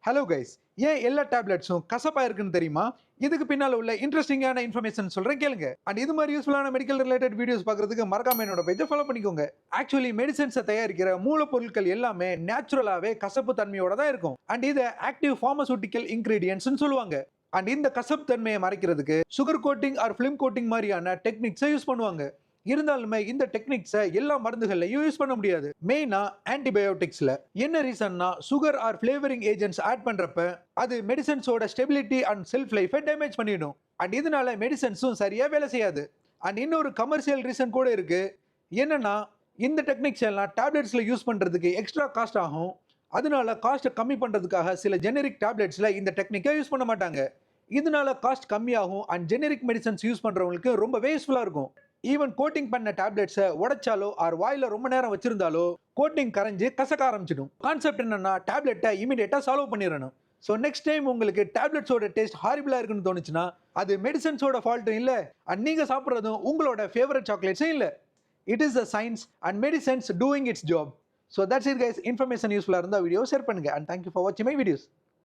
Hello guys, ஏன் எல்லா டேப்லெட்ஸும் கசப்பா இருக்குன்னு தெரியுமா? இதுக்கு பின்னால உள்ள இன்ட்ரெஸ்டிங்கான இன்ஃபர்மேஷன் சொல்றேன் கேளுங்க. அண்ட் இது மாதிரி யூஸ்ஃபுல்லான மெடிக்கல் ரிலேட்டட் வீடியோஸ் பார்க்கறதுக்கு மறக்காம என்னோட பேஜை ஃபாலோ பண்ணிக்கோங்க. ஆக்சுவலி மெடிசன்ஸை தயாரிக்கிற மூலப்பொருட்கள் எல்லாமே நேச்சுரலாவே கசப்பு தன்மையோட தான் இருக்கும். அண்ட் இதை ஆக்டிவ் ஃபார்மசூட்டிக்கல் இன்கிரீடியன்ட்ஸ்னு சொல்லுவாங்க. அண்ட் இந்த கசப்பு தன்மையை மறைக்கிறதுக்கு sugar coating or film coating மாதிரியான டெக்னிக்ஸை யூஸ் பண்ணுவாங்க. இருந்தாலுமே இந்த டெக்னிக்ஸை எல்லா மருந்துகள்லையும் யூஸ் பண்ண முடியாது. மெயினா ஆன்டிபயோட்டிக்ஸ்ல என்ன ரீசன்னா sugar R flavouring agents add பண்றப்ப அது மெடிசன்ஸோட ஸ்டெபிலிட்டி அண்ட் செல்ஃப் லைஃபை டேமேஜ் பண்ணிடும். அண்ட் இதனால மெடிசன்ஸும் சரியா வேலை செய்யாது. அண்ட் இன்னொரு கமர்ஷியல் ரீசன் கூட இருக்கு. என்னன்னா இந்த டெக்னிக்ஸ் எல்லாம் டேப்லெட்ஸ்ல யூஸ் பண்றதுக்கு எக்ஸ்ட்ரா காஸ்ட் ஆகும். அதனால காஸ்ட் கம்மி பண்றதுக்காக சில ஜெனரிக் டேப்லெட்ஸ்ல இந்த டெக்னிக்கை யூஸ் பண்ண மாட்டாங்க. இதனால காஸ்ட் கம்மியாகும் அண்ட் ஜெனரிக் மெடிசன்ஸ் யூஸ் பண்றவங்களுக்கு ரொம்பவே யூஸ்ஃபுல்லா இருக்கும். ஈவன் கோட்டிங் பண்ண டேப்லெட்ஸை உடைச்சாலோ ஆர் வாயில ரொம்ப நேரம் வச்சிருந்தாலோ கோட்டிங் கரைஞ்சு கசக்க ஆரம்பிச்சிடும். கான்செப்ட் என்னன்னா டேப்லெட்டை இமீடியட்டா சால்வ் பண்ணிடணும். ஸோ நெக்ஸ்ட் டைம் உங்களுக்கு டேப்லெட்ஸோட டேஸ்ட் ஹாரிபிளா இருக்குன்னு தோணுச்சுன்னா அது மெடிசன்ஸோட ஃபால்ட்டும் இல்லை அண்ட் நீங்க சாப்பிட்றதும் உங்களோட ஃபேவரட் சாக்லேட்ஸும் இல்லை. It is the science and medicines doing it's job. So that's it guys. Information யூஸ்ஃபுல்லாக இருந்தால் வீடியோ ஷேர் பண்ணுங்க அண்ட் தேங்க்யூ ஃபார் வாட்சிங் மை வீடியோஸ்.